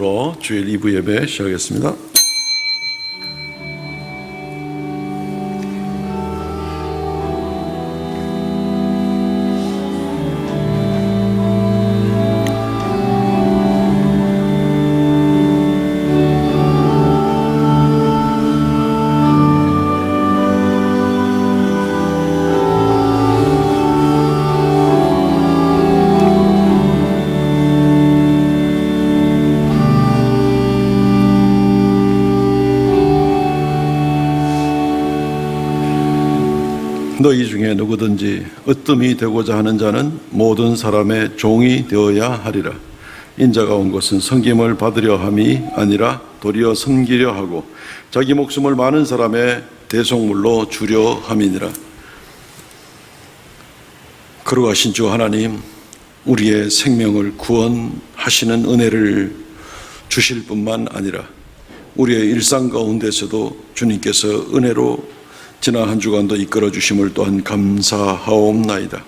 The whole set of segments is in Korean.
찬송으로 주일 2부 예배 시작하겠습니다. 너희 중에 누구든지 으뜸이 되고자 하는 자는 모든 사람의 종이 되어야 하리라. 인자가 온 것은 섬김을 받으려 함이 아니라 도리어 섬기려 하고 자기 목숨을 많은 사람의 대속물로 주려 함이니라. 거룩하신 주 하나님, 우리의 생명을 구원하시는 은혜를 주실 뿐만 아니라 우리의 일상 가운데서도 주님께서 은혜로 지난 한 주간도 이끌어 주심을 또한 감사하옵나이다.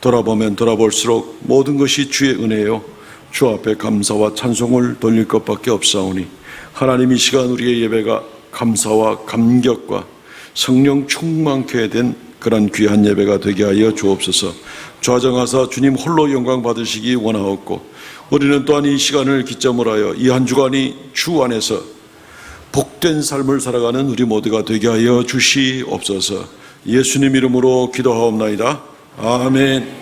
돌아보면 돌아볼수록 모든 것이 주의 은혜요 주 앞에 감사와 찬송을 돌릴 것밖에 없사오니 하나님, 이 시간 우리의 예배가 감사와 감격과 성령 충만케 된 그런 귀한 예배가 되게 하여 주옵소서. 좌정하사 주님 홀로 영광 받으시기 원하옵고, 우리는 또한 이 시간을 기점으로 하여 이 한 주간이 주 안에서 복된 삶을 살아가는 우리 모두가 되게 하여 주시옵소서. 예수님 이름으로 기도하옵나이다. 아멘.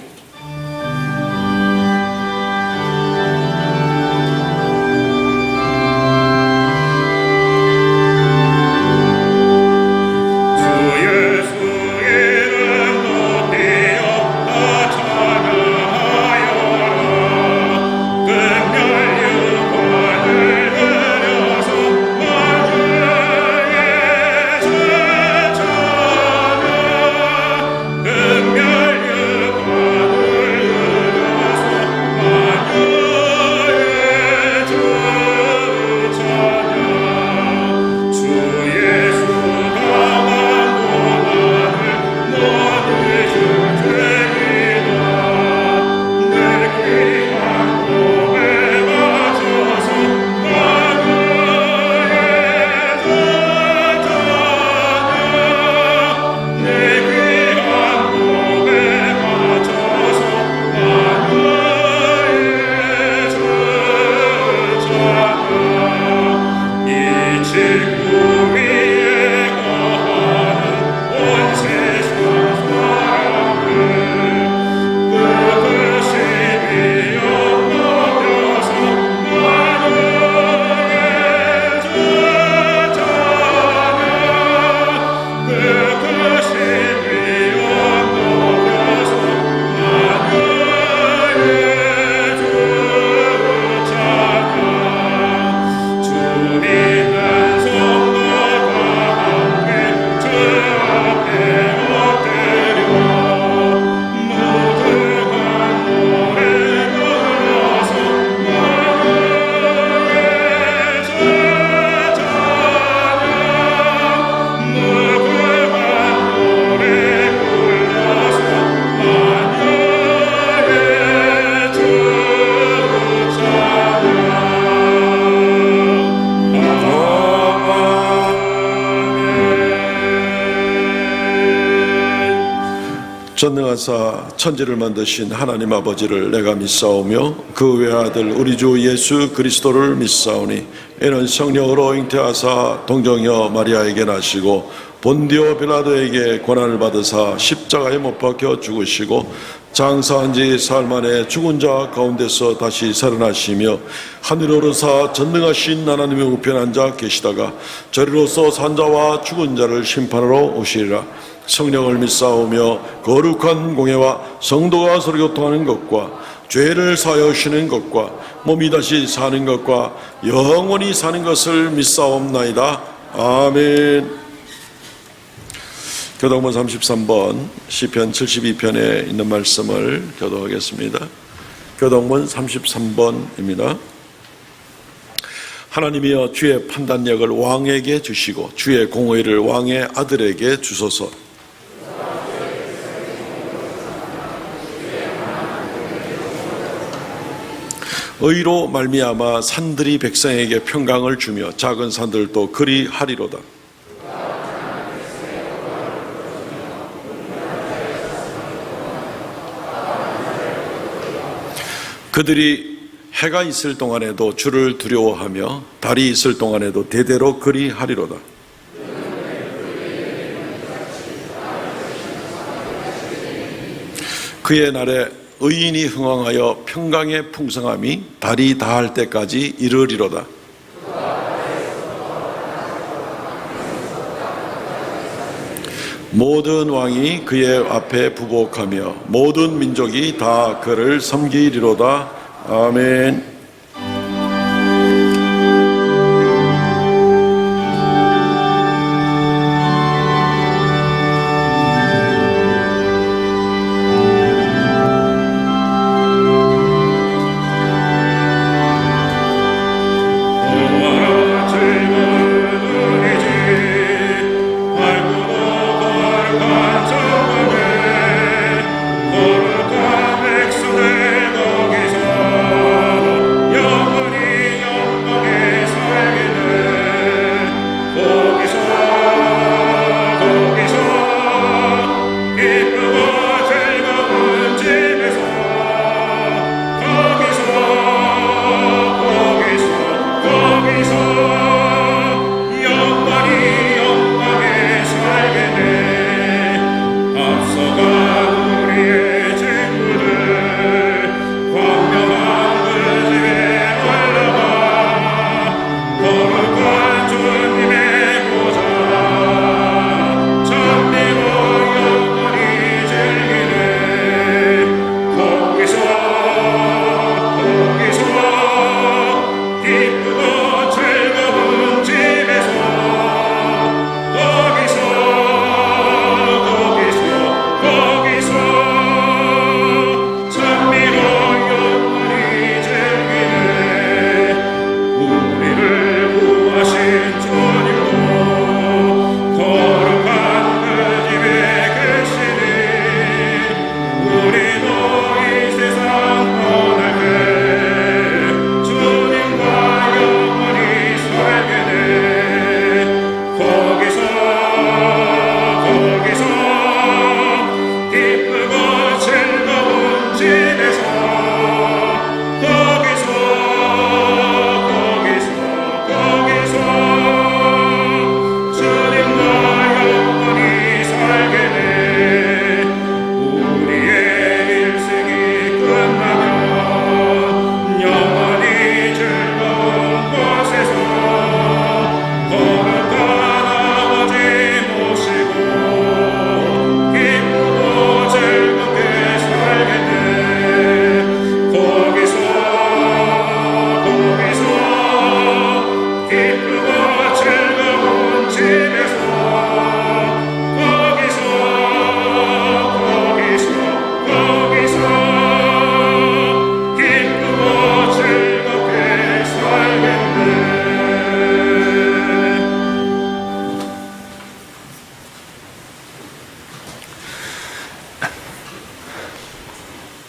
전능하사 천지를 만드신 하나님 아버지를 내가 믿사오며 그 외아들 우리 주 예수 그리스도를 믿사오니, 이는 성령으로 잉태하사 동정녀 마리아에게 나시고 본디오 빌라도에게 고난을 받으사 십자가에 못 박혀 죽으시고 장사한 지 사흘 만에 죽은 자 가운데서 다시 살아나시며 하늘에 오르사 전능하신 하나님의 우편에 앉아 계시다가 저리로서 산 자와 죽은 자를 심판하러 오시리라. 성령을 믿사오며 거룩한 공예와 성도가 서로 교통하는 것과 죄를 사하여 주시는 것과 몸이 다시 사는 것과 영원히 사는 것을 믿사옵나이다. 아멘. 교독문 33번 시편 72편에 있는 말씀을 교독하겠습니다. 교독문 33번입니다. 하나님이여, 주의 판단력을 왕에게 주시고 주의 공의를 왕의 아들에게 주소서. 의로 말미암아 산들이 백성에게 평강을 주며 작은 산들도 그리하리로다. 그들이 해가 있을 동안에도 주를 두려워하며 달이 있을 동안에도 대대로 그리하리로다. 그의 날에 의인이 흥왕하여 평강의 풍성함이 달이 다할 때까지 이르리로다. 모든 왕이 그의 앞에 부복하며 모든 민족이 다 그를 섬기리로다. 아멘.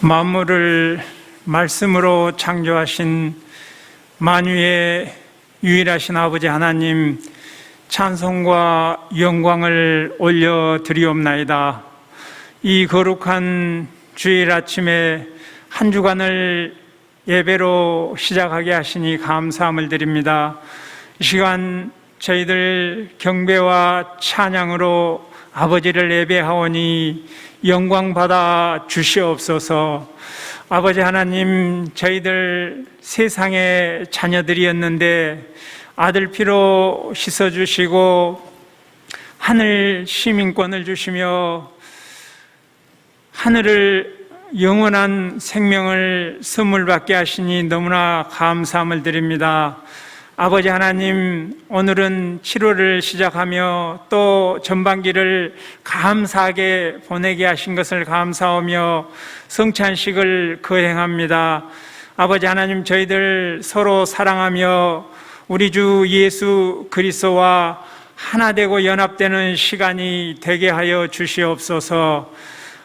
만물을 말씀으로 창조하신 만유의 유일하신 아버지 하나님, 찬송과 영광을 올려드리옵나이다. 이 거룩한 주일 아침에 한 주간을 예배로 시작하게 하시니 감사함을 드립니다. 이 시간 저희들 경배와 찬양으로 아버지를 예배하오니 영광 받아 주시옵소서. 아버지 하나님, 저희들 세상의 자녀들이었는데 아들 피로 씻어주시고 하늘 시민권을 주시며 하늘을 영원한 생명을 선물 받게 하시니 너무나 감사함을 드립니다. 아버지 하나님, 오늘은 7월을 시작하며 또 전반기를 감사하게 보내게 하신 것을 감사하며 성찬식을 거행합니다. 아버지 하나님, 저희들 서로 사랑하며 우리 주 예수 그리스도와 하나 되고 연합되는 시간이 되게 하여 주시옵소서.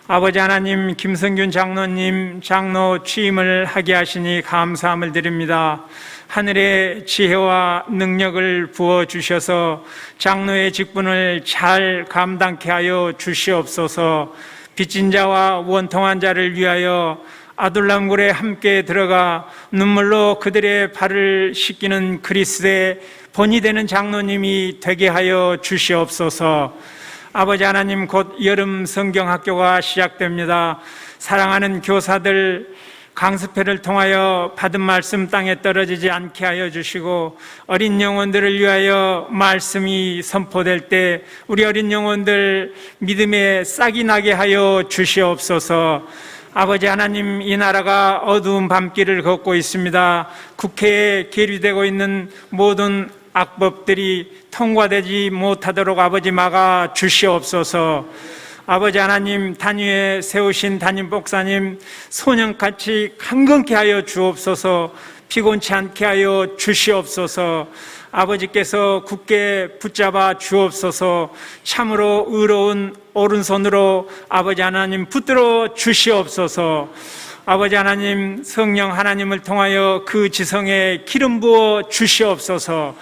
아버지 하나님, 김성균 장로님 장로 취임을 하게 하시니 감사함을 드립니다. 하늘의 지혜와 능력을 부어주셔서 장로의 직분을 잘 감당케 하여 주시옵소서. 빚진 자와 원통한 자를 위하여 아둘람굴에 함께 들어가 눈물로 그들의 발을 씻기는 그리스도의 본이 되는 장로님이 되게 하여 주시옵소서. 아버지 하나님, 곧 여름 성경학교가 시작됩니다. 사랑하는 교사들 강습회를 통하여 받은 말씀 땅에 떨어지지 않게 하여 주시고, 어린 영혼들을 위하여 말씀이 선포될 때 우리 어린 영혼들 믿음의 싹이 나게 하여 주시옵소서. 아버지 하나님, 이 나라가 어두운 밤길을 걷고 있습니다. 국회에 계류되고 있는 모든 악법들이 통과되지 못하도록 아버지 막아 주시옵소서. 아버지 하나님, 단위에 세우신 담임 목사님 소년같이 강건케 하여 주옵소서. 피곤치 않게 하여 주시옵소서. 아버지께서 굳게 붙잡아 주옵소서. 참으로 의로운 오른손으로 아버지 하나님 붙들어 주시옵소서. 아버지 하나님, 성령 하나님을 통하여 그 지성에 기름 부어 주시옵소서.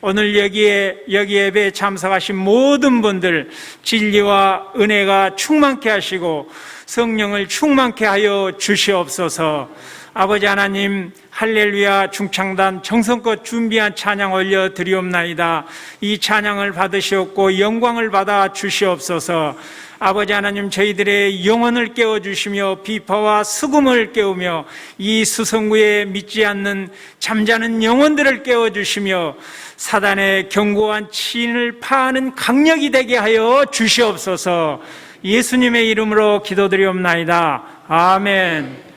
오늘 여기 예배에 참석하신 모든 분들 진리와 은혜가 충만케 하시고 성령을 충만케 하여 주시옵소서. 아버지 하나님, 할렐루야 중창단 정성껏 준비한 찬양 올려드리옵나이다. 이 찬양을 받으시옵고 영광을 받아 주시옵소서. 아버지 하나님, 저희들의 영혼을 깨워주시며 비파와 수금을 깨우며 이 수성구에 믿지 않는 잠자는 영혼들을 깨워주시며 사단의 견고한 치인을 파하는 강력이 되게 하여 주시옵소서. 예수님의 이름으로 기도드리옵나이다. 아멘.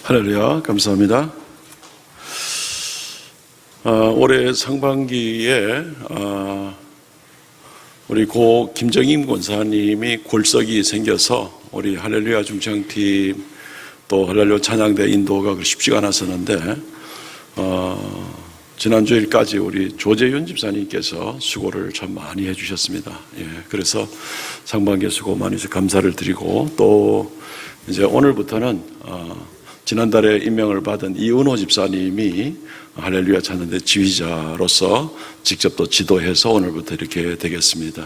할렐루야, 감사합니다. 올해 상반기에 우리 고 김정임 권사님이 골석이 생겨서 우리 할렐루야 중창팀 또 할렐루야 찬양대 인도가 쉽지가 않았었는데 지난주일까지 우리 조재윤 집사님께서 수고를 참 많이 해주셨습니다. 그래서 상반기에 수고 많이 해서 감사를 드리고 또 이제 오늘부터는 지난달에 임명을 받은 이은호 집사님이 할렐루야 찬양대 지휘자로서 직접 또 지도해서 오늘부터 이렇게 되겠습니다.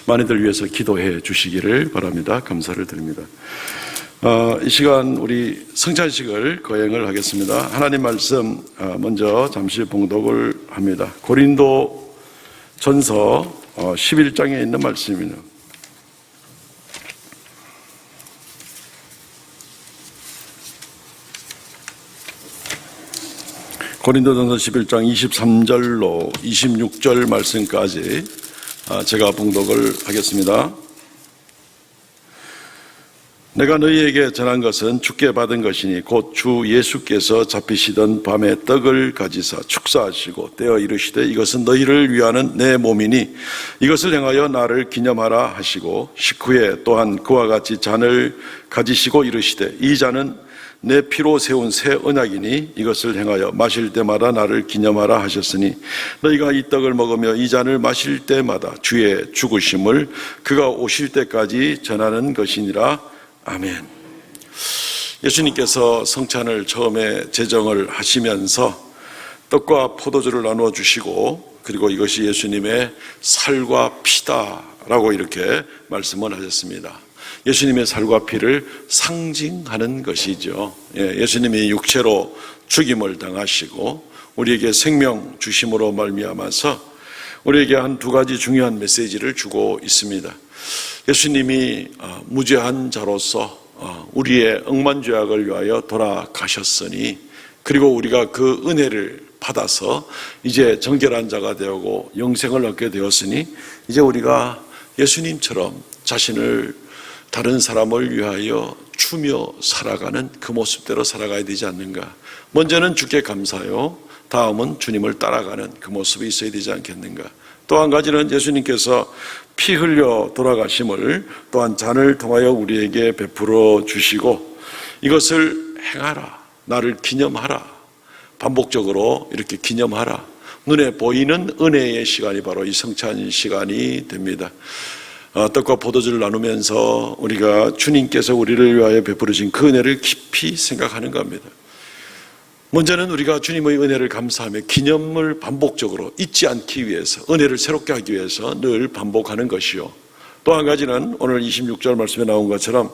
많이들 위해서 기도해 주시기를 바랍니다. 감사를 드립니다. 이 시간 우리 성찬식을 거행을 하겠습니다. 하나님 말씀 먼저 잠시 봉독을 합니다. 고린도 전서 11장에 있는 말씀입니다. 고린도전서 11장 23절로 26절 말씀까지 제가 봉독을 하겠습니다. 내가 너희에게 전한 것은 주께 받은 것이니 곧 주 예수께서 잡히시던 밤에 떡을 가지사 축사하시고 떼어 이르시되 이것은 너희를 위하는 내 몸이니 이것을 행하여 나를 기념하라 하시고 식후에 또한 그와 같이 잔을 가지시고 이르시되 이 잔은 내 피로 세운 새 언약이니 이것을 행하여 마실 때마다 나를 기념하라 하셨으니 너희가 이 떡을 먹으며 이 잔을 마실 때마다 주의 죽으심을 그가 오실 때까지 전하는 것이니라. 아멘. 예수님께서 성찬을 처음에 제정을 하시면서 떡과 포도주를 나누어 주시고 그리고 이것이 예수님의 살과 피다라고 이렇게 말씀을 하셨습니다. 예수님의 살과 피를 상징하는 것이죠. 예수님이 육체로 죽임을 당하시고 우리에게 생명 주심으로 말미암아서 우리에게 한 두 가지 중요한 메시지를 주고 있습니다. 예수님이 무죄한 자로서 우리의 억만죄악을 위하여 돌아가셨으니 그리고 우리가 그 은혜를 받아서 이제 정결한 자가 되고 영생을 얻게 되었으니 이제 우리가 예수님처럼 자신을 다른 사람을 위하여 주며 살아가는 그 모습대로 살아가야 되지 않는가. 먼저는 주께 감사요, 다음은 주님을 따라가는 그 모습이 있어야 되지 않겠는가. 또 한 가지는 예수님께서 피 흘려 돌아가심을 또한 잔을 통하여 우리에게 베풀어 주시고 이것을 행하라, 나를 기념하라, 반복적으로 이렇게 기념하라. 눈에 보이는 은혜의 시간이 바로 이 성찬 시간이 됩니다. 떡과 포도주를 나누면서 우리가 주님께서 우리를 위하여 베풀으신 그 은혜를 깊이 생각하는 겁니다. 먼저는 우리가 주님의 은혜를 감사하며 기념을 반복적으로 잊지 않기 위해서 은혜를 새롭게 하기 위해서 늘 반복하는 것이요. 또 한 가지는 오늘 26절 말씀에 나온 것처럼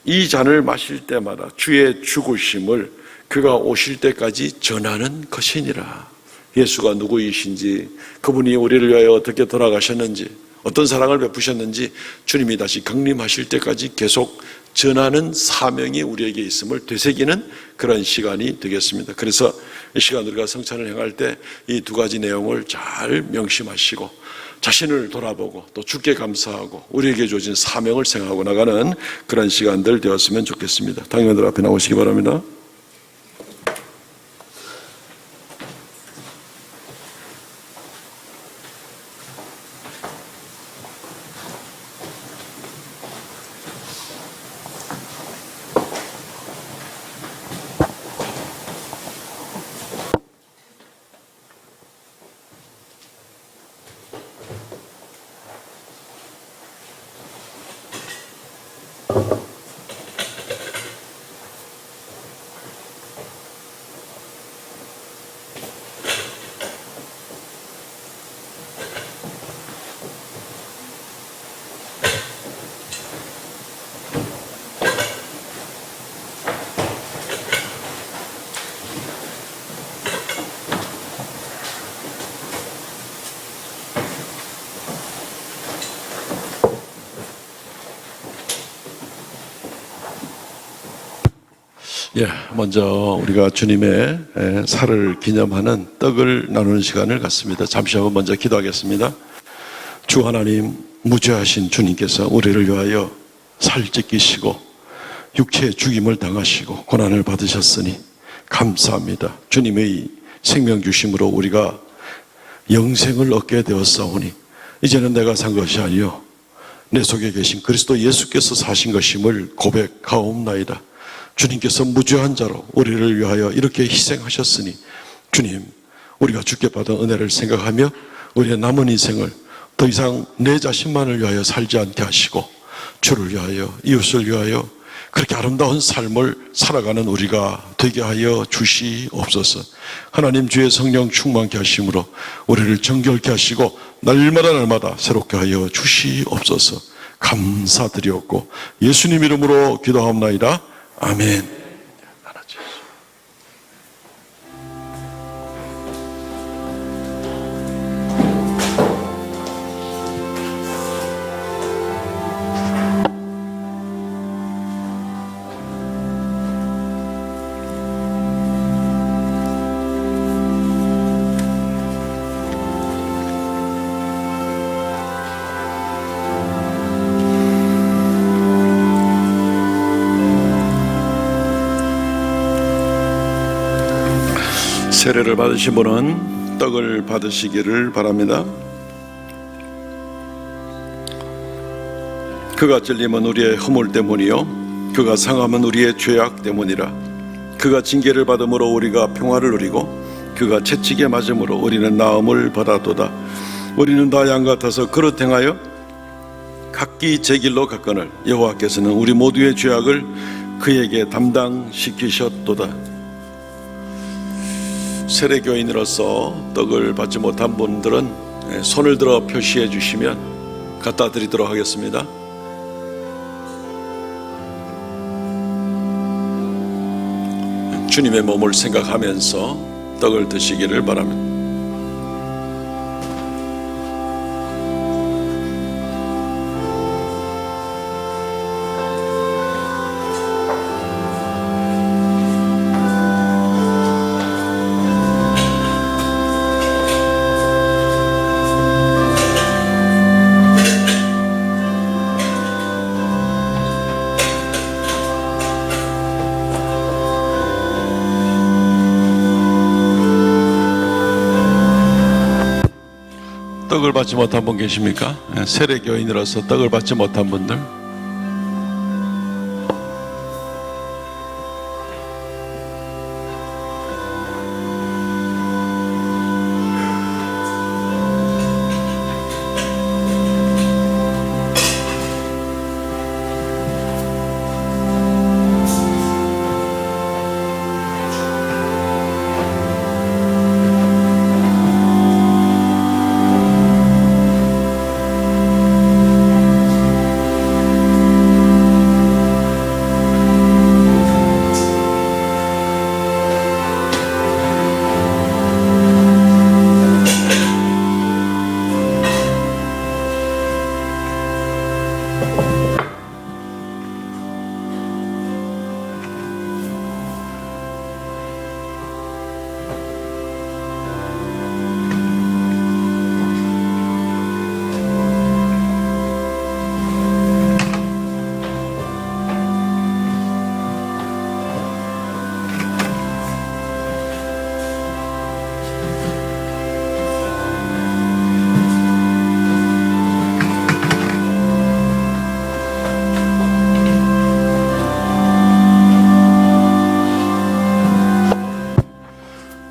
이 잔을 마실 때마다 주의 죽으심을 그가 오실 때까지 전하는 것이니라. 예수가 누구이신지, 그분이 우리를 위하여 어떻게 돌아가셨는지, 어떤 사랑을 베푸셨는지 주님이 다시 강림하실 때까지 계속 전하는 사명이 우리에게 있음을 되새기는 그런 시간이 되겠습니다. 그래서 이 시간 우리가 성찬을 행할 때 이 두 가지 내용을 잘 명심하시고 자신을 돌아보고 또 주께 감사하고 우리에게 주어진 사명을 생각하고 나가는 그런 시간들 되었으면 좋겠습니다. 당회원들 앞에 나오시기 바랍니다. 먼저 우리가 주님의 살을 기념하는 떡을 나누는 시간을 갖습니다. 잠시 한번 먼저 기도하겠습니다. 주 하나님, 무죄하신 주님께서 우리를 위하여 살 찢기시고 육체의 죽임을 당하시고 고난을 받으셨으니 감사합니다. 주님의 생명 주심으로 우리가 영생을 얻게 되었사오니 이제는 내가 산 것이 아니요 내 속에 계신 그리스도 예수께서 사신 것임을 고백하옵나이다. 주님께서 무죄한 자로 우리를 위하여 이렇게 희생하셨으니 주님, 우리가 주께 받은 은혜를 생각하며 우리의 남은 인생을 더 이상 내 자신만을 위하여 살지 않게 하시고 주를 위하여, 이웃을 위하여 그렇게 아름다운 삶을 살아가는 우리가 되게 하여 주시옵소서. 하나님, 주의 성령 충만케 하심으로 우리를 정결케 하시고 날마다 새롭게 하여 주시옵소서. 감사드리옵고 예수님 이름으로 기도하옵나이다. 아멘. 세례를 받으신 분은 떡을 받으시기를 바랍니다. 그가 찔림은 우리의 허물 때문이요 그가 상함은 우리의 죄악 때문이라. 그가 징계를 받음으로 우리가 평화를 누리고 그가 채찍에 맞음으로 우리는 나음을 받았도다. 우리는 다 양 같아서 그릇 행하여 각기 제 길로 갔거늘 여호와께서는 우리 모두의 죄악을 그에게 담당시키셨도다. 세례교인으로서 떡을 받지 못한 분들은 손을 들어 표시해 주시면 갖다 드리도록 하겠습니다. 주님의 몸을 생각하면서 떡을 드시기를 바랍니다. 떡을 받지 못한 분 계십니까? 세례교인이라서 떡을 받지 못한 분들.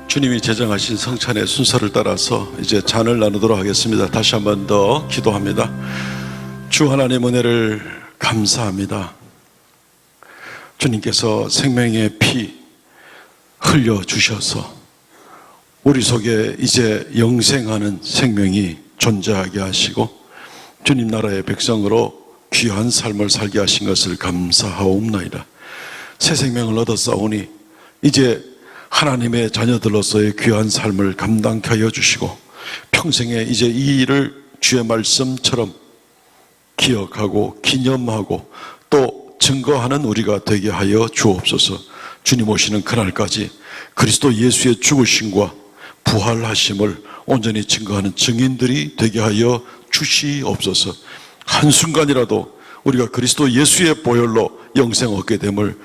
주님이 제정하신 성찬의 순서를 따라서 이제 잔을 나누도록 하겠습니다. 다시 한 번 더 기도합니다. 주 하나님 은혜를 감사합니다. 주님께서 생명의 피 흘려주셔서 우리 속에 이제 영생하는 생명이 존재하게 하시고 주님 나라의 백성으로 귀한 삶을 살게 하신 것을 감사하옵나이다. 새 생명을 얻었사오니 이제 하나님의 자녀들로서의 귀한 삶을 감당케 하여 주시고 평생에 이제 이 일을 주의 말씀처럼 기억하고 기념하고 또 증거하는 우리가 되게 하여 주옵소서. 주님 오시는 그날까지 그리스도 예수의 죽으심과 부활하심을 온전히 증거하는 증인들이 되게 하여 주시옵소서. 한순간이라도 우리가 그리스도 예수의 보혈로 영생 얻게 됨을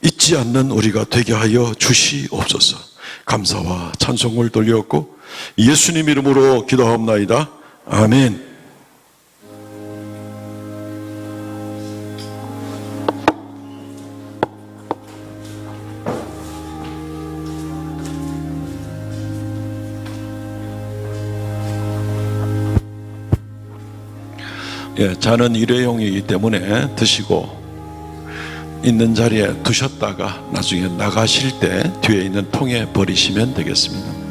잊지 않는 우리가 되게 하여 주시옵소서. 감사와 찬송을 돌렸고 예수님 이름으로 기도하옵나이다. 아멘. 잔은 일회용이기 때문에 드시고 있는 자리에 두셨다가 나중에 나가실 때 뒤에 있는 통에 버리시면 되겠습니다.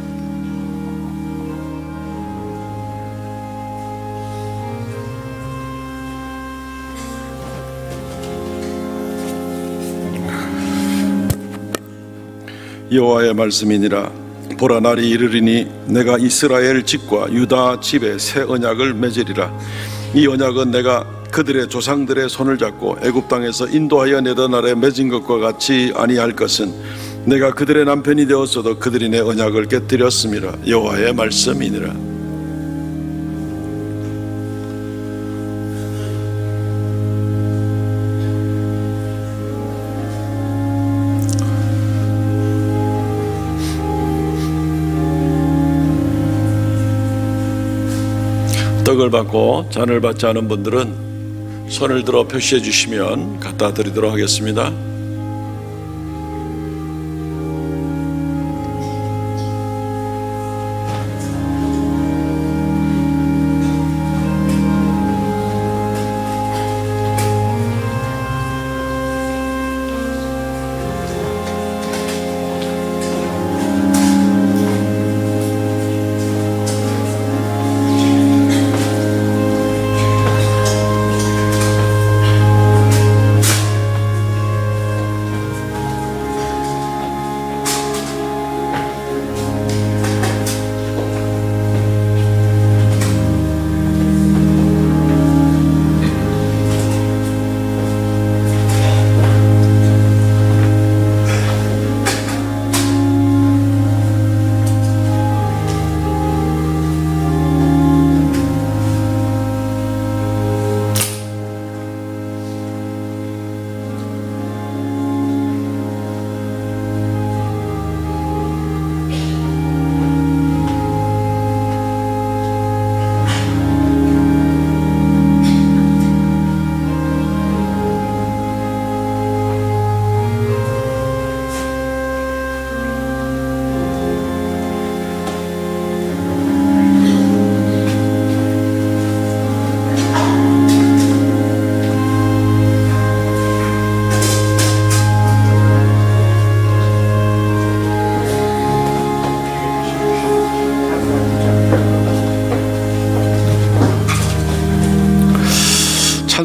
여호와의 말씀이니라. 보라, 날이 이르리니 내가 이스라엘 집과 유다 집에 새 언약을 맺으리라. 이 언약은 내가 그들의 조상들의 손을 잡고 애굽 땅에서 인도하여 내던 날에 맺은 것과 같이 아니할 것은 내가 그들의 남편이 되었어도 그들이 내 언약을 깨뜨렸음이라. 여호와의 말씀이니라. 떡을 받고 잔을 받지 않은 분들은 손을 들어 표시해 주시면 갖다 드리도록 하겠습니다.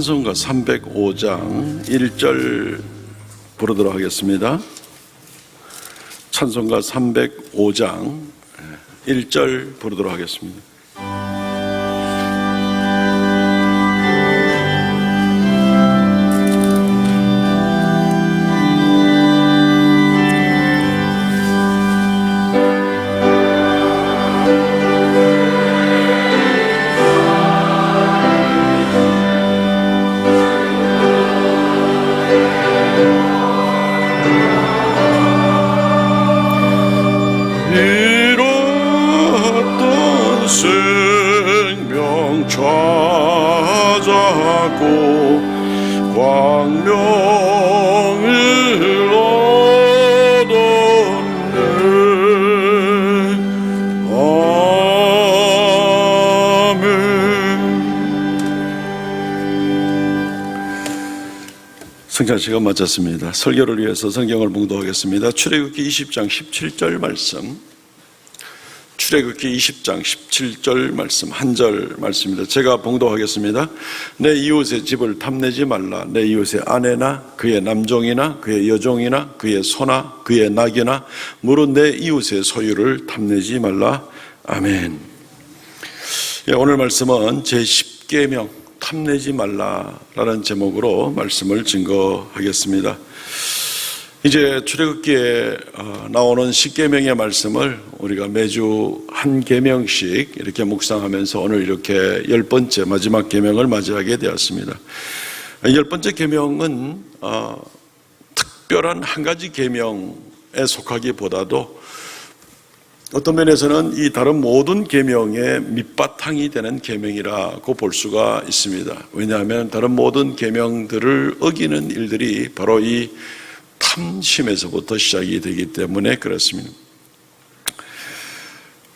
찬송가 305장 1절 부르도록 하겠습니다. 찬송가 305장 1절 부르도록 하겠습니다. 생명 찾았고 광명을 얻었네. 아멘. 성찬 시간 마쳤습니다. 설교를 위해서 성경을 봉독하겠습니다. 출애굽기 20장 17절 말씀, 출애굽기 20장 17절 말씀, 한 절 말씀입니다. 제가 봉독하겠습니다. 내 이웃의 집을 탐내지 말라. 내 이웃의 아내나 그의 남종이나 그의 여종이나 그의 소나 그의 낙이나 무릇 내 이웃의 소유를 탐내지 말라. 아멘. 오늘 말씀은 제10계명 탐내지 말라라는 제목으로 말씀을 증거하겠습니다. 이제 출애굽기에 나오는 10계명의 말씀을 우리가 매주 한 계명씩 이렇게 묵상하면서 오늘 이렇게 10번째 마지막 계명을 맞이하게 되었습니다. 10번째 계명은 특별한 한 가지 계명에 속하기보다도 어떤 면에서는 이 다른 모든 계명의 밑바탕이 되는 계명이라고 볼 수가 있습니다. 왜냐하면 다른 모든 계명들을 어기는 일들이 바로 이 탐심에서부터 시작이 되기 때문에 그렇습니다.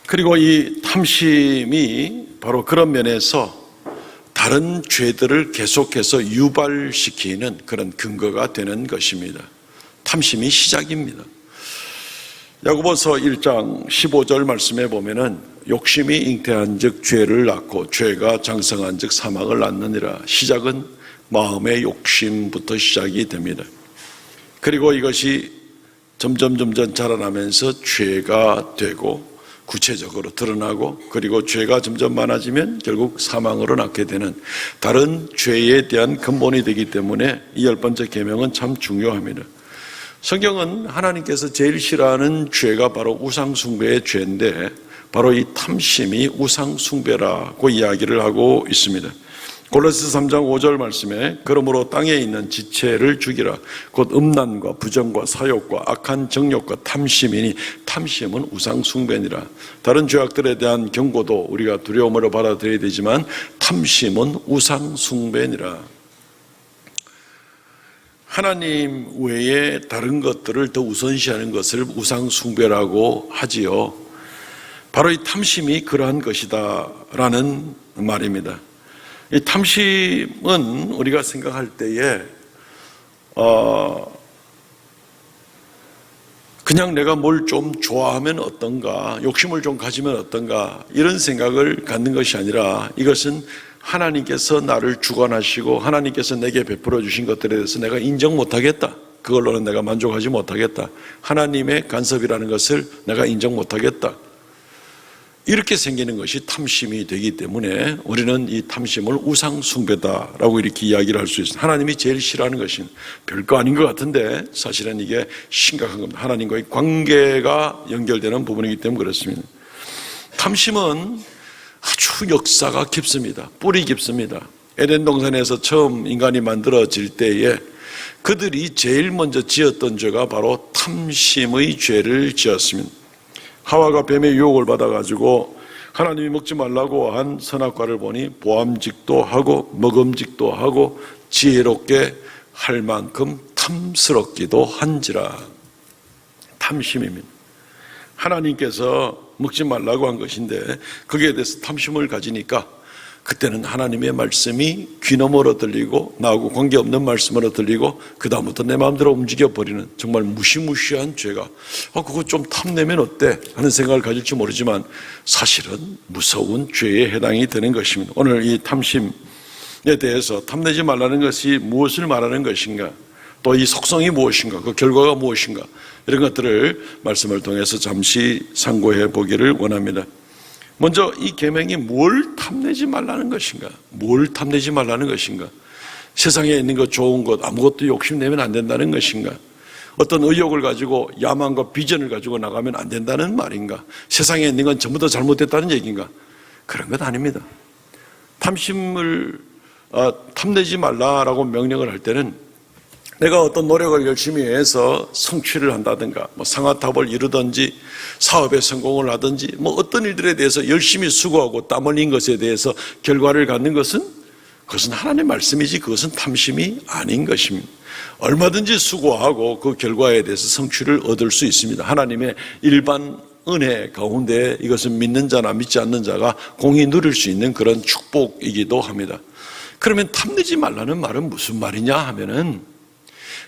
그리고 이 탐심이 바로 그런 면에서 다른 죄들을 계속해서 유발시키는 그런 근거가 되는 것입니다. 탐심이 시작입니다. 야고보서 1장 15절 말씀에 보면은 욕심이 잉태한 즉 죄를 낳고 죄가 장성한 즉 사망을 낳느니라. 시작은 마음의 욕심부터 시작이 됩니다. 그리고 이것이 점점 자라나면서 죄가 되고 구체적으로 드러나고, 그리고 죄가 점점 많아지면 결국 사망으로 낳게 되는 다른 죄에 대한 근본이 되기 때문에 이 10번째 계명은 참 중요합니다. 성경은 하나님께서 제일 싫어하는 죄가 바로 우상숭배의 죄인데, 바로 이 탐심이 우상숭배라고 이야기를 하고 있습니다. 골로새 3장 5절 말씀에 그러므로 땅에 있는 지체를 죽이라. 곧 음란과 부정과 사욕과 악한 정욕과 탐심이니 탐심은 우상숭배니라. 다른 죄악들에 대한 경고도 우리가 두려움으로 받아들여야 되지만 탐심은 우상숭배니라. 하나님 외에 다른 것들을 더 우선시하는 것을 우상숭배라고 하지요. 바로 이 탐심이 그러한 것이다라는 말입니다. 이 탐심은 우리가 생각할 때에 그냥 내가 뭘 좀 좋아하면 어떤가, 욕심을 좀 가지면 어떤가, 이런 생각을 갖는 것이 아니라 이것은 하나님께서 나를 주관하시고 하나님께서 내게 베풀어 주신 것들에 대해서 내가 인정 못하겠다, 그걸로는 내가 만족하지 못하겠다, 하나님의 간섭이라는 것을 내가 인정 못하겠다, 이렇게 생기는 것이 탐심이 되기 때문에 우리는 이 탐심을 우상숭배다라고 이렇게 이야기를 할 수 있습니다. 하나님이 제일 싫어하는 것은 별거 아닌 것 같은데 사실은 이게 심각한 겁니다. 하나님과의 관계가 연결되는 부분이기 때문에 그렇습니다. 탐심은 아주 역사가 깊습니다. 뿌리 깊습니다. 에덴 동산에서 처음 인간이 만들어질 때에 그들이 제일 먼저 지었던 죄가 바로 탐심의 죄를 지었습니다. 하와가 뱀의 유혹을 받아가지고 하나님이 먹지 말라고 한 선악과를 보니 보암직도 하고 먹음직도 하고 지혜롭게 할 만큼 탐스럽기도 한지라. 탐심입니다. 하나님께서 먹지 말라고 한 것인데 거기에 대해서 탐심을 가지니까 그때는 하나님의 말씀이 귀너머로 들리고 나하고 관계없는 말씀으로 들리고 그 다음부터 내 마음대로 움직여버리는 정말 무시무시한 죄가 그거 좀 탐내면 어때 하는 생각을 가질지 모르지만 사실은 무서운 죄에 해당이 되는 것입니다. 오늘 이 탐심에 대해서 탐내지 말라는 것이 무엇을 말하는 것인가, 또 이 속성이 무엇인가, 그 결과가 무엇인가, 이런 것들을 말씀을 통해서 잠시 상고해 보기를 원합니다. 먼저 이 계명이 뭘 탐내지 말라는 것인가? 뭘 탐내지 말라는 것인가? 세상에 있는 것, 좋은 것, 아무것도 욕심내면 안 된다는 것인가? 어떤 의욕을 가지고 야망과 비전을 가지고 나가면 안 된다는 말인가? 세상에 있는 건 전부 다 잘못됐다는 얘기인가? 그런 건 아닙니다. 탐심을 탐내지 말라라고 명령을 할 때는 내가 어떤 노력을 열심히 해서 성취를 한다든가 상아탑을 이루든지 사업에 성공을 하든지 어떤 일들에 대해서 열심히 수고하고 땀 흘린 것에 대해서 결과를 갖는 것은 그것은 하나님의 말씀이지 그것은 탐심이 아닌 것입니다. 얼마든지 수고하고 그 결과에 대해서 성취를 얻을 수 있습니다. 하나님의 일반 은혜 가운데 이것은 믿는 자나 믿지 않는 자가 공히 누릴 수 있는 그런 축복이기도 합니다. 그러면 탐내지 말라는 말은 무슨 말이냐 하면은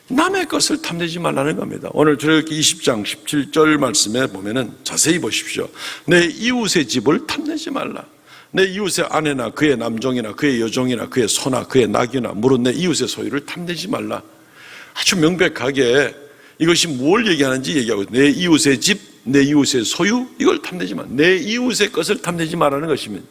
남의 것을 탐내지 말라는 겁니다. 오늘 출애굽기 20장 17절 말씀에 보면은 자세히 보십시오. 내 이웃의 집을 탐내지 말라. 내 이웃의 아내나 그의 남종이나 그의 여종이나 그의 소나 그의 낙이나 물은 내 이웃의 소유를 탐내지 말라. 아주 명백하게 이것이 뭘 얘기하는지 얘기하고 있어요. 내 이웃의 집, 내 이웃의 소유, 이걸 탐내지 마. 내 이웃의 것을 탐내지 말라는 것입니다.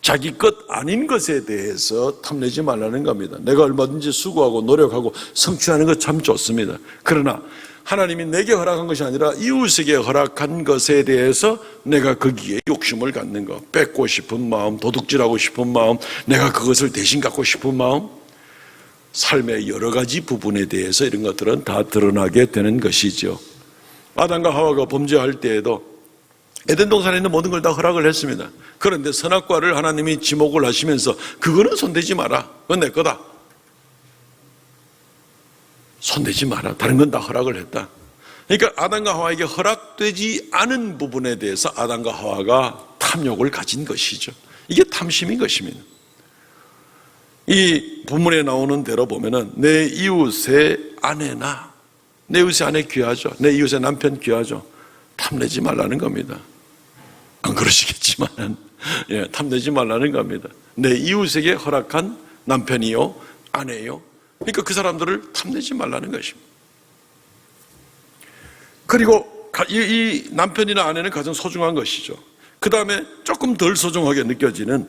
자기 것 아닌 것에 대해서 탐내지 말라는 겁니다. 내가 얼마든지 수고하고 노력하고 성취하는 것 참 좋습니다. 그러나 하나님이 내게 허락한 것이 아니라 이웃에게 허락한 것에 대해서 내가 거기에 욕심을 갖는 것, 뺏고 싶은 마음, 도둑질하고 싶은 마음, 내가 그것을 대신 갖고 싶은 마음, 삶의 여러 가지 부분에 대해서 이런 것들은 다 드러나게 되는 것이죠. 아담과 하와가 범죄할 때에도 에덴 동산에 있는 모든 걸 다 허락을 했습니다. 그런데 선악과를 하나님이 지목을 하시면서 그거는 손대지 마라. 그건 내 거다. 손대지 마라. 다른 건 다 허락을 했다. 그러니까 아담과 하와에게 허락되지 않은 부분에 대해서 아담과 하와가 탐욕을 가진 것이죠. 이게 탐심인 것입니다. 이 본문에 나오는 대로 보면은 내 이웃의 아내나 내 이웃의 아내 귀하죠. 내 이웃의 남편 귀하죠. 탐내지 말라는 겁니다. 안 그러시겠지만은 탐내지 말라는 겁니다. 내 이웃에게 허락한 남편이요 아내요. 그러니까 그 사람들을 탐내지 말라는 것입니다. 그리고 이 남편이나 아내는 가장 소중한 것이죠. 그 다음에 조금 덜 소중하게 느껴지는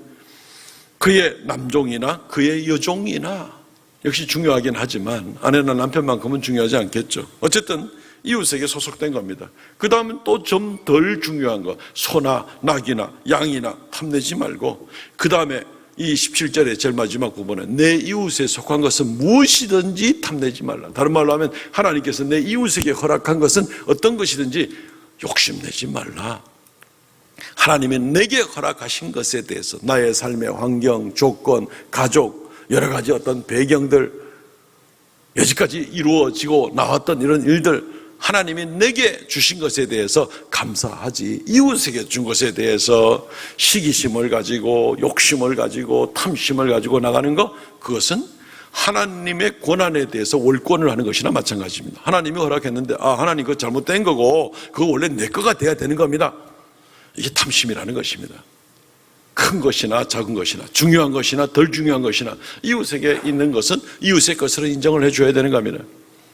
그의 남종이나 그의 여종이나 역시 중요하긴 하지만 아내나 남편만큼은 중요하지 않겠죠. 어쨌든 이웃에게 소속된 겁니다. 그 다음은 또 좀 덜 중요한 거, 소나 낙이나 양이나 탐내지 말고, 그 다음에 이 17절의 제일 마지막 부분에 내 이웃에 속한 것은 무엇이든지 탐내지 말라. 다른 말로 하면 하나님께서 내 이웃에게 허락한 것은 어떤 것이든지 욕심내지 말라. 하나님이 내게 허락하신 것에 대해서 나의 삶의 환경, 조건, 가족, 여러 가지 어떤 배경들, 여지까지 이루어지고 나왔던 이런 일들, 하나님이 내게 주신 것에 대해서 감사하지, 이웃에게 준 것에 대해서 시기심을 가지고 욕심을 가지고 탐심을 가지고 나가는 것, 그것은 하나님의 권한에 대해서 월권을 하는 것이나 마찬가지입니다. 하나님이 허락했는데 하나님 그거 잘못된 거고 그거 원래 내 거가 돼야 되는 겁니다. 이게 탐심이라는 것입니다. 큰 것이나 작은 것이나 중요한 것이나 덜 중요한 것이나 이웃에게 있는 것은 이웃의 것으로 인정을 해줘야 되는 겁니다.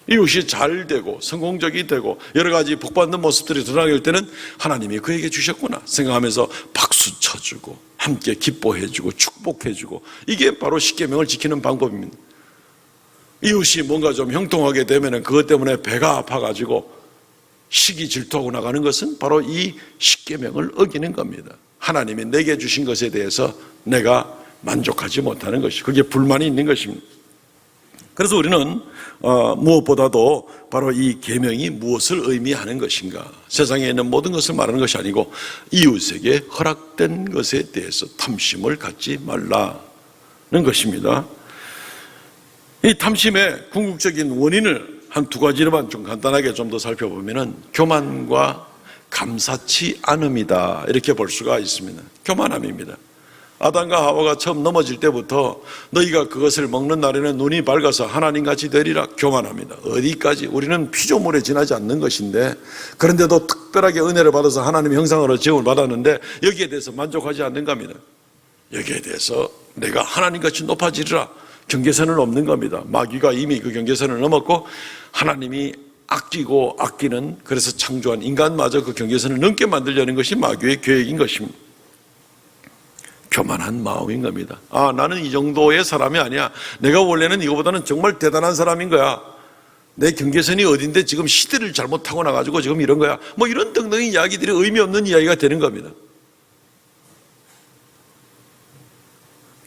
이웃이 잘 되고 성공적이 되고 여러 가지 복받는 모습들이 드러나게 될 때는 하나님이 그에게 주셨구나 생각하면서 박수 쳐주고 함께 기뻐해주고 축복해주고, 이게 바로 십계명을 지키는 방법입니다. 이웃이 뭔가 좀 형통하게 되면 그것 때문에 배가 아파가지고 시기 질투하고 나가는 것은 바로 이 십계명을 어기는 겁니다. 하나님이 내게 주신 것에 대해서 내가 만족하지 못하는 것이, 그게 불만이 있는 것입니다. 그래서 우리는 무엇보다도 바로 이 계명이 무엇을 의미하는 것인가, 세상에 있는 모든 것을 말하는 것이 아니고 이웃에게 허락된 것에 대해서 탐심을 갖지 말라는 것입니다. 이 탐심의 궁극적인 원인을 한 두 가지로만 좀 간단하게 좀 더 살펴보면은 교만과 감사치 않음이다, 이렇게 볼 수가 있습니다. 교만함입니다. 아담과 하와가 처음 넘어질 때부터 너희가 그것을 먹는 날에는 눈이 밝아서 하나님같이 되리라, 교만합니다. 어디까지? 우리는 피조물에 지나지 않는 것인데, 그런데도 특별하게 은혜를 받아서 하나님의 형상으로 지음을 받았는데 여기에 대해서 만족하지 않는 겁니다. 여기에 대해서 내가 하나님같이 높아지리라, 경계선은 없는 겁니다. 마귀가 이미 그 경계선을 넘었고 하나님이 아끼고 아끼는, 그래서 창조한 인간마저 그 경계선을 넘게 만들려는 것이 마귀의 계획인 것입니다. 교만한 마음인 겁니다. 나는 이 정도의 사람이 아니야, 내가 원래는 이거보다는 정말 대단한 사람인 거야, 내 경계선이 어딘데 지금 시대를 잘못하고 나가지고 지금 이런 거야, 뭐 이런 등등의 이야기들이 의미 없는 이야기가 되는 겁니다.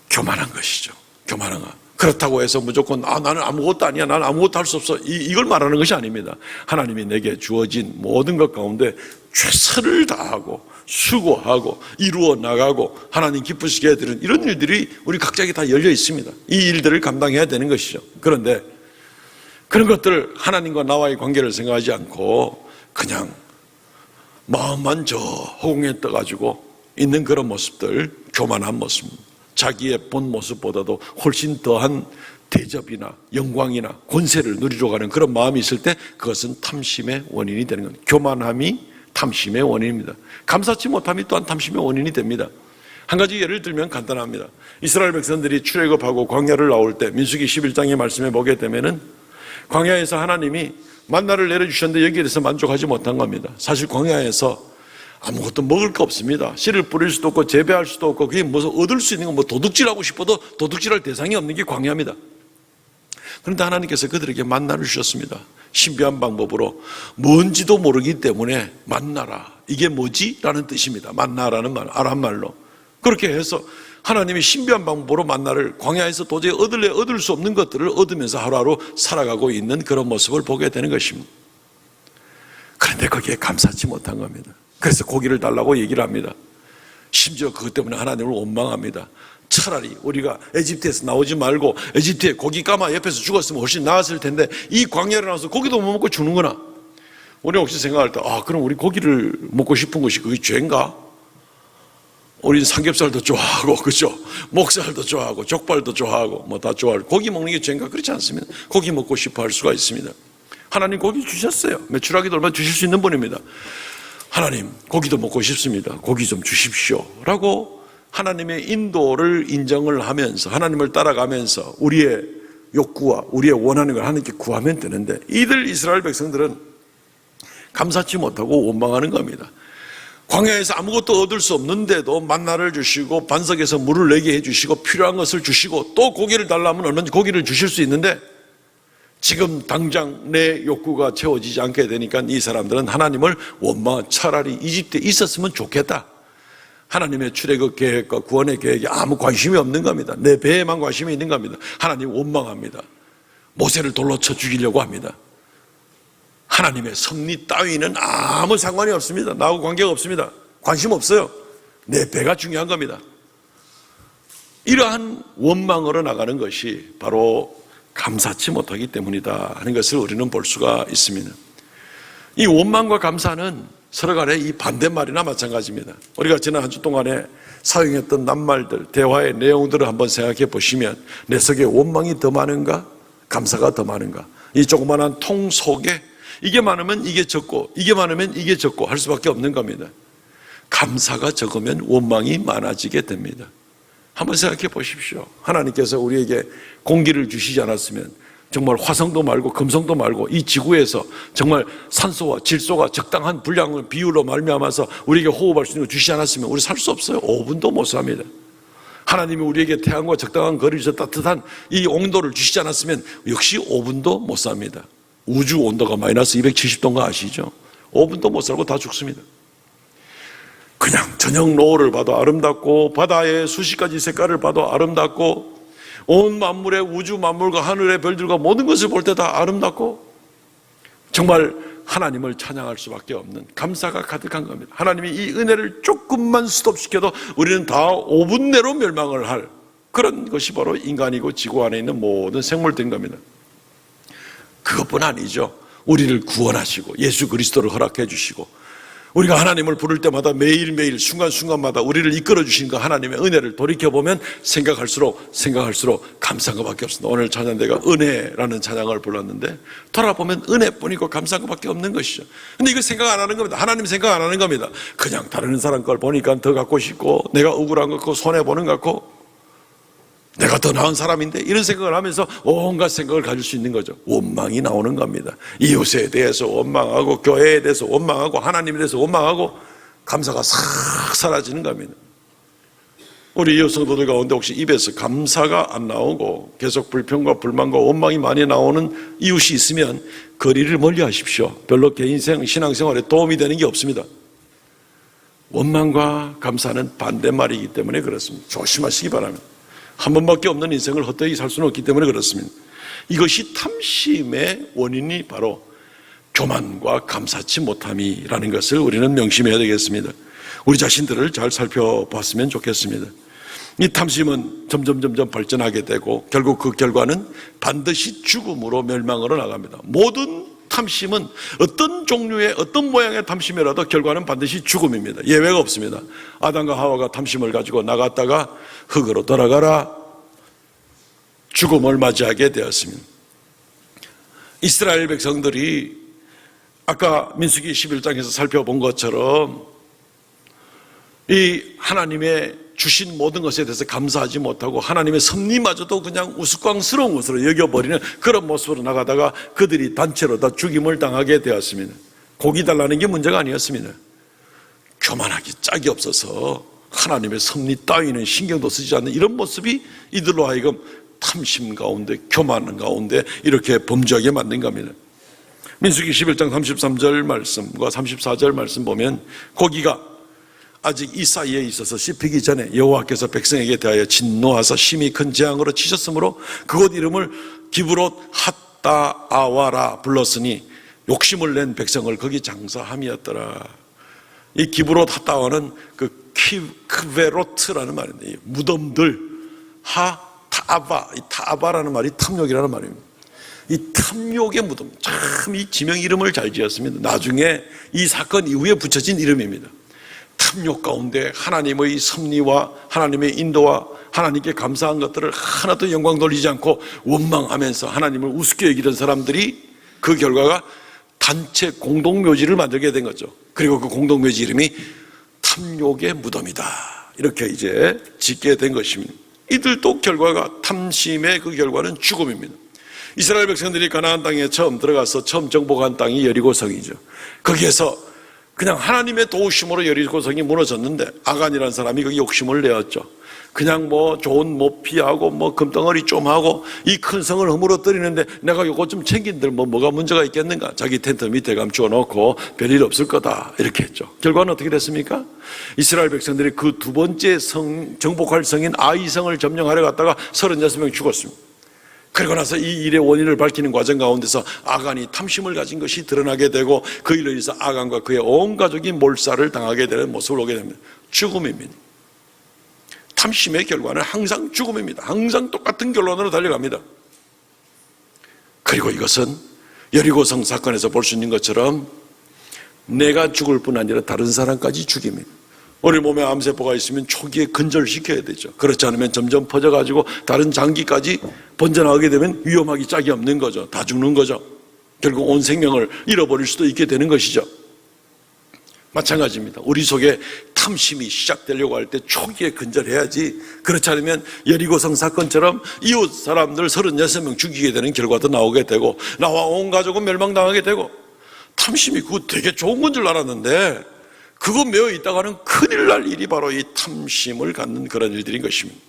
교만한 것이죠. 교만한 것. 그렇다고 해서 무조건 나는 아무것도 아니야, 나는 아무것도 할 수 없어, 이걸 말하는 것이 아닙니다. 하나님이 내게 주어진 모든 것 가운데 최선을 다하고 수고하고 이루어 나가고 하나님 기쁘시게 해드리는 이런 일들이 우리 각자에게 다 열려 있습니다. 이 일들을 감당해야 되는 것이죠. 그런데 그런 것들, 하나님과 나와의 관계를 생각하지 않고 그냥 마음만 저 허공에 떠가지고 있는 그런 모습들, 교만한 모습입니다. 자기의 본 모습보다도 훨씬 더한 대접이나 영광이나 권세를 누리러 가는 그런 마음이 있을 때 그것은 탐심의 원인이 되는 겁니다. 교만함이 탐심의 원인입니다. 감사치 못함이 또한 탐심의 원인이 됩니다. 한 가지 예를 들면 간단합니다. 이스라엘 백성들이 출애굽하고 광야를 나올 때 민수기 11장의 말씀에 보게 되면은 광야에서 하나님이 만나를 내려주셨는데 여기에 대해서 만족하지 못한 겁니다. 사실 광야에서 아무것도 먹을 거 없습니다. 씨를 뿌릴 수도 없고 재배할 수도 없고, 그게 무슨 얻을 수 있는 건 뭐 도둑질하고 싶어도 도둑질할 대상이 없는 게 광야입니다. 그런데 하나님께서 그들에게 만나를 주셨습니다. 신비한 방법으로. 뭔지도 모르기 때문에 만나라, 이게 뭐지? 라는 뜻입니다. 만나라는 말, 아람 말로 그렇게 해서 하나님이 신비한 방법으로 만나를 광야에서 도저히 얻을 수 없는 것들을 얻으면서 하루하루 살아가고 있는 그런 모습을 보게 되는 것입니다. 그런데 거기에 감사치 못한 겁니다. 그래서 고기를 달라고 얘기를 합니다. 심지어 그것 때문에 하나님을 원망합니다. 차라리 우리가 에집트에서 나오지 말고 에집트에 고기 까마 옆에서 죽었으면 훨씬 나았을 텐데 이 광야를 나와서 고기도 못 먹고 죽는구나. 우리 혹시 생각할 때 그럼 우리 고기를 먹고 싶은 것이 그게 죄인가? 우리는 삼겹살도 좋아하고, 그죠? 목살도 좋아하고, 족발도 좋아하고, 뭐 다 좋아하고, 고기 먹는 게 죄인가? 그렇지 않습니다. 고기 먹고 싶어 할 수가 있습니다. 하나님 고기 주셨어요. 매출하기도 얼마 주실 수 있는 분입니다. 하나님, 고기도 먹고 싶습니다. 고기 좀 주십시오. 라고 하나님의 인도를 인정을 하면서, 하나님을 따라가면서 우리의 욕구와 우리의 원하는 걸 하나님께 구하면 되는데, 이들 이스라엘 백성들은 감사치 못하고 원망하는 겁니다. 광야에서 아무것도 얻을 수 없는데도 만나를 주시고 반석에서 물을 내게 해주시고 필요한 것을 주시고 또 고기를 달라면 얼마든지 고기를 주실 수 있는데 지금 당장 내 욕구가 채워지지 않게 되니까 이 사람들은 하나님을 원망, 차라리 이집트에 있었으면 좋겠다. 하나님의 출애굽 계획과 구원의 계획에 아무 관심이 없는 겁니다. 내 배에만 관심이 있는 겁니다. 하나님 원망합니다. 모세를 돌로 쳐 죽이려고 합니다. 하나님의 섭리 따위는 아무 상관이 없습니다. 나하고 관계가 없습니다. 관심 없어요. 내 배가 중요한 겁니다. 이러한 원망으로 나가는 것이 바로 감사치 못하기 때문이다 하는 것을 우리는 볼 수가 있습니다. 이 원망과 감사는 서로 간에 이 반대말이나 마찬가지입니다. 우리가 지난 한 주 동안에 사용했던 낱말들, 대화의 내용들을 한번 생각해 보시면 내 속에 원망이 더 많은가? 감사가 더 많은가? 이 조그마한 통 속에 이게 많으면 이게 적고 이게 많으면 이게 적고 할 수밖에 없는 겁니다. 감사가 적으면 원망이 많아지게 됩니다. 한번 생각해 보십시오. 하나님께서 우리에게 공기를 주시지 않았으면 정말 화성도 말고 금성도 말고 이 지구에서 정말 산소와 질소가 적당한 분량을 비율로 말미암아서 우리에게 호흡할 수 있는 걸 주시지 않았으면 우리 살 수 없어요. 5분도 못 삽니다. 하나님이 우리에게 태양과 적당한 거리를 줘 따뜻한 이 온도를 주시지 않았으면 역시 5분도 못 삽니다. 우주 온도가 마이너스 270도인가 아시죠? 5분도 못 살고 다 죽습니다. 그냥 저녁 노을을 봐도 아름답고 바다의 수십 가지 색깔을 봐도 아름답고 온 만물의 우주 만물과 하늘의 별들과 모든 것을 볼 때 다 아름답고 정말 하나님을 찬양할 수밖에 없는 감사가 가득한 겁니다. 하나님이 이 은혜를 조금만 스톱시켜도 우리는 다 5분 내로 멸망을 할 그런 것이 바로 인간이고 지구 안에 있는 모든 생물들인 겁니다. 그것뿐 아니죠. 우리를 구원하시고 예수 그리스도를 허락해 주시고 우리가 하나님을 부를 때마다 매일매일 순간순간마다 우리를 이끌어 주신 그 하나님의 은혜를 돌이켜보면 생각할수록 감사한 것밖에 없습니다. 오늘 찬양대가 은혜라는 찬양을 불렀는데 돌아보면 은혜뿐이고 감사한 것밖에 없는 것이죠. 근데 이거 생각 안 하는 겁니다. 하나님 생각 안 하는 겁니다. 그냥 다른 사람 걸 보니까 더 갖고 싶고 내가 억울한 것 같고 손해보는 것 같고 내가 더 나은 사람인데 이런 생각을 하면서 온갖 생각을 가질 수 있는 거죠. 원망이 나오는 겁니다. 이웃에 대해서 원망하고 교회에 대해서 원망하고 하나님에 대해서 원망하고 감사가 싹 사라지는 겁니다. 우리 이웃 성도들 가운데 혹시 입에서 감사가 안 나오고 계속 불평과 불만과 원망이 많이 나오는 이웃이 있으면 거리를 멀리 하십시오. 별로 개인생 신앙생활에 도움이 되는 게 없습니다. 원망과 감사는 반대말이기 때문에 그렇습니다. 조심하시기 바랍니다. 한 번밖에 없는 인생을 헛되이 살 수는 없기 때문에 그렇습니다. 이것이 탐심의 원인이 바로 교만과 감사치 못함이라는 것을 우리는 명심해야 되겠습니다. 우리 자신들을 잘 살펴봤으면 좋겠습니다. 이 탐심은 점점 발전하게 되고 결국 그 결과는 반드시 죽음으로 멸망으로 나갑니다. 모든 탐심은 어떤 종류의 어떤 모양의 탐심이라도 결과는 반드시 죽음입니다. 예외가 없습니다. 아담과 하와가 탐심을 가지고 나갔다가 흙으로 돌아가라 죽음을 맞이하게 되었습니다. 이스라엘 백성들이 아까 민수기 11장에서 살펴본 것처럼 이 하나님의 주신 모든 것에 대해서 감사하지 못하고 하나님의 섭리마저도 그냥 우스꽝스러운 것으로 여겨버리는 그런 모습으로 나가다가 그들이 단체로 다 죽임을 당하게 되었습니다. 고기 달라는 게 문제가 아니었습니다. 교만하기 짝이 없어서 하나님의 섭리 따위는 신경도 쓰지 않는 이런 모습이 이들로 하여금 탐심 가운데 교만 가운데 이렇게 범죄하게 만든 겁니다. 민수기 11장 33절 말씀과 34절 말씀 보면 고기가 아직 이 사이에 있어서 씹히기 전에 여호와께서 백성에게 대하여 진노하사 심히 큰 재앙으로 치셨으므로 그곳 이름을 기브롯 핫다아와라 불렀으니 욕심을 낸 백성을 거기 장사함이었더라. 이 기브롯 핫다와는 그 크베로트라는 말인데, 무덤들, 타아바, 이 타아바라는 말이 탐욕이라는 말입니다. 이 탐욕의 무덤, 참 이 지명 이름을 잘 지었습니다. 나중에 이 사건 이후에 붙여진 이름입니다. 탐욕 가운데 하나님의 섭리와 하나님의 인도와 하나님께 감사한 것들을 하나도 영광 돌리지 않고 원망하면서 하나님을 우습게 여기던 사람들이 그 결과가 단체 공동묘지를 만들게 된 거죠. 그리고 그 공동묘지 이름이 탐욕의 무덤이다, 이렇게 이제 짓게 된 것입니다. 이들도 결과가, 탐심의 그 결과는 죽음입니다. 이스라엘 백성들이 가나안 땅에 처음 들어가서 처음 정복한 땅이 여리고성이죠. 거기에서 그냥 하나님의 도우심으로 여리고성이 무너졌는데 아간이라는 사람이 거기 욕심을 내었죠. 그냥 뭐 좋은 모피하고 뭐 금덩어리 좀 하고 이 큰 성을 허물어뜨리는데 내가 요거 좀 챙긴들 뭐가 문제가 있겠는가. 자기 텐트 밑에 감추어 놓고 별일 없을 거다, 이렇게 했죠. 결과는 어떻게 됐습니까? 이스라엘 백성들이 그 두 번째 성, 정복할 성인 아이성을 점령하려 갔다가 36명 죽었습니다. 그리고 나서 이 일의 원인을 밝히는 과정 가운데서 아간이 탐심을 가진 것이 드러나게 되고 그 일로 인해서 아간과 그의 온 가족이 몰살을 당하게 되는 모습을 보게 됩니다. 죽음입니다. 탐심의 결과는 항상 죽음입니다. 항상 똑같은 결론으로 달려갑니다. 그리고 이것은 여리고성 사건에서 볼 수 있는 것처럼 내가 죽을 뿐 아니라 다른 사람까지 죽입니다. 우리 몸에 암세포가 있으면 초기에 근절시켜야 되죠. 그렇지 않으면 점점 퍼져가지고 다른 장기까지 번져나가게 되면 위험하기 짝이 없는 거죠. 다 죽는 거죠. 결국 온 생명을 잃어버릴 수도 있게 되는 것이죠. 마찬가지입니다. 우리 속에 탐심이 시작되려고 할 때 초기에 근절해야지, 그렇지 않으면 여리고성 사건처럼 이웃 사람들 36명 죽이게 되는 결과도 나오게 되고 나와 온 가족은 멸망당하게 되고, 탐심이 그거 되게 좋은 건 줄 알았는데 그거 매여 있다가는 큰일 날 일이 바로 이 탐심을 갖는 그런 일들인 것입니다.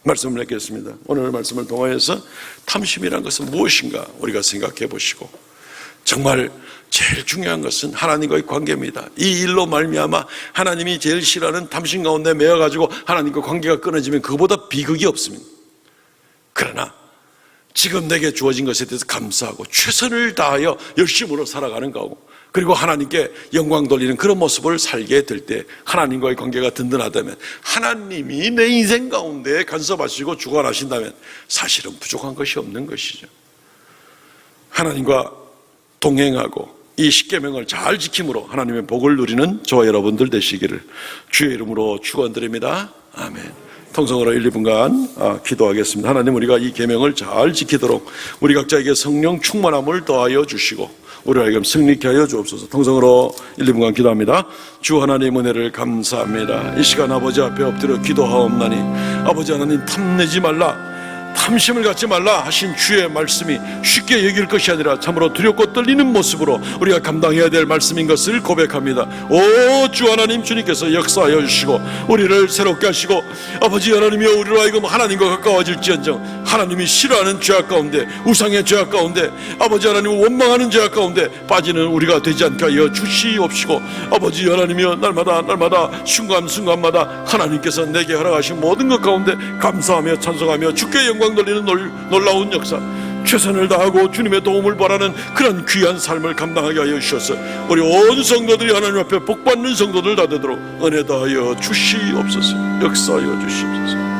말씀을 맺겠습니다. 오늘 말씀을 통하여서 탐심이란 것은 무엇인가 우리가 생각해 보시고, 정말 제일 중요한 것은 하나님과의 관계입니다. 이 일로 말미암아 하나님이 제일 싫어하는 탐심 가운데 매여가지고 하나님과 관계가 끊어지면 그보다 비극이 없습니다. 그러나 지금 내게 주어진 것에 대해서 감사하고 최선을 다하여 열심으로 살아가는 거고, 그리고 하나님께 영광 돌리는 그런 모습을 살게 될 때 하나님과의 관계가 든든하다면, 하나님이 내 인생 가운데 간섭하시고 주관하신다면 사실은 부족한 것이 없는 것이죠. 하나님과 동행하고 이 십계명을 잘 지킴으로 하나님의 복을 누리는 저와 여러분들 되시기를 주의 이름으로 축원드립니다. 아멘. 통성으로 1, 2분간 기도하겠습니다. 하나님, 우리가 이 계명을 잘 지키도록 우리 각자에게 성령 충만함을 더하여 주시고 우리를 하여금 승리케 하여 주옵소서. 통성으로 1, 2분간 기도합니다. 주 하나님 은혜를 감사합니다. 이 시간 아버지 앞에 엎드려 기도하옵나니, 아버지 하나님, 탐내지 말라, 탐심을 갖지 말라 하신 주의 말씀이 쉽게 여길 것이 아니라 참으로 두렵고 떨리는 모습으로 우리가 감당해야 될 말씀인 것을 고백합니다. 오 주 하나님, 주님께서 역사하여 주시고 우리를 새롭게 하시고, 아버지 하나님이여, 우리로 하여금 하나님과 가까워질지언정 하나님이 싫어하는 죄악 가운데, 우상의 죄악 가운데, 아버지 하나님을 원망하는 죄악 가운데 빠지는 우리가 되지 않게 하여 주시옵시고, 아버지 하나님이여, 날마다 순간순간마다 하나님께서 내게 허락하신 모든 것 가운데 감사하며 찬송하며 주께 영광 돌리는 놀라운 역사, 최선을 다하고 주님의 도움을 바라는 그런 귀한 삶을 감당하게 하여 주셔서 우리 온 성도들이 하나님 앞에 복받는 성도들 다 되도록 은혜 다하여 주시옵소서. 역사하여 주시옵소서.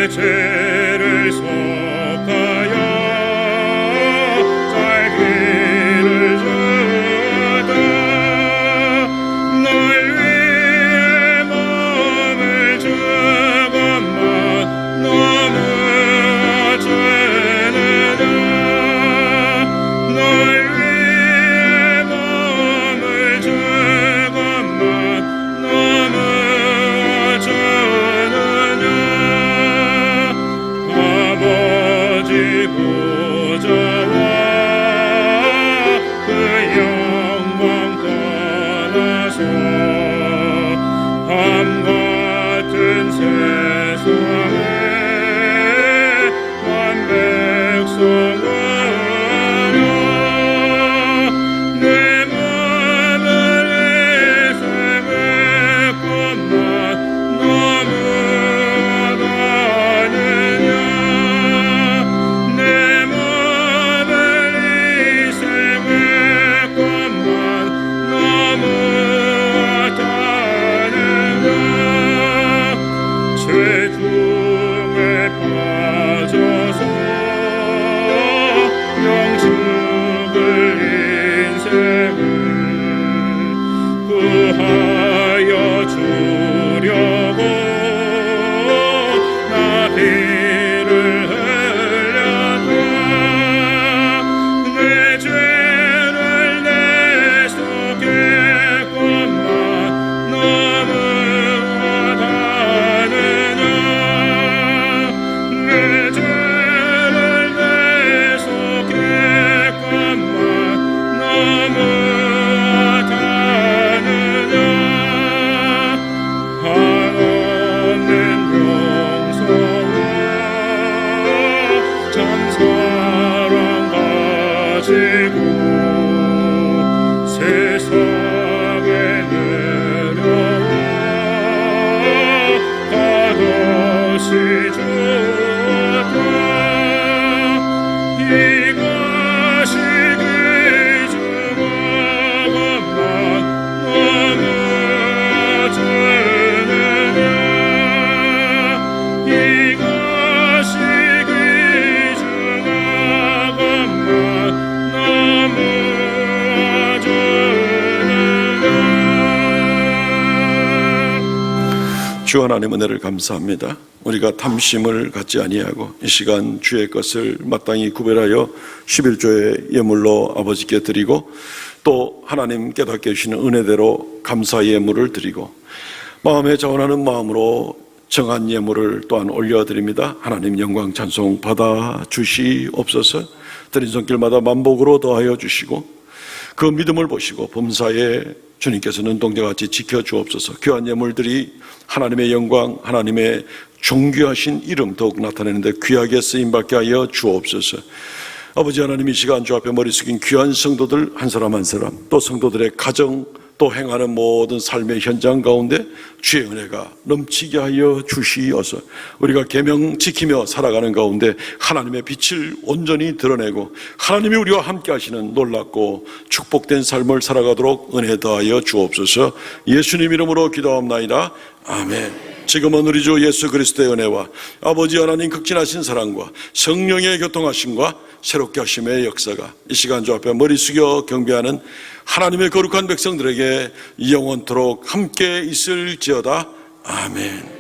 죄를 속하여 잘 주 하나님 은혜를 감사합니다. 우리가 탐심을 갖지 아니하고 이 시간 주의 것을 마땅히 구별하여 11조의 예물로 아버지께 드리고 또 하나님 깨닫게 해주시는 은혜대로 감사의 예물을 드리고 마음에 자원하는 마음으로 정한 예물을 또한 올려드립니다. 하나님 영광 찬송 받아 주시옵소서. 드린 손길마다 만복으로 더하여 주시고 그 믿음을 보시고 범사에 주님께서 눈동자같이 지켜주옵소서. 귀한 예물들이 하나님의 영광, 하나님의 존귀하신 이름 더욱 나타내는데 귀하게 쓰임받게 하여 주옵소서. 아버지 하나님, 이 시간 주 앞에 머리 숙인 귀한 성도들 한 사람 한 사람, 또 성도들의 가정, 또 행하는 모든 삶의 현장 가운데 주의 은혜가 넘치게 하여 주시어서 우리가 계명 지키며 살아가는 가운데 하나님의 빛을 온전히 드러내고 하나님이 우리와 함께 하시는 놀랍고 축복된 삶을 살아가도록 은혜 더하여 주옵소서. 예수님 이름으로 기도합나이다. 아멘. 지금은 우리 주 예수 그리스도의 은혜와 아버지 하나님 극진하신 사랑과 성령의 교통하심과 새롭게 하심의 역사가 이 시간 주 앞에 머리 숙여 경배하는 하나님의 거룩한 백성들에게 영원토록 함께 있을지어다. 아멘.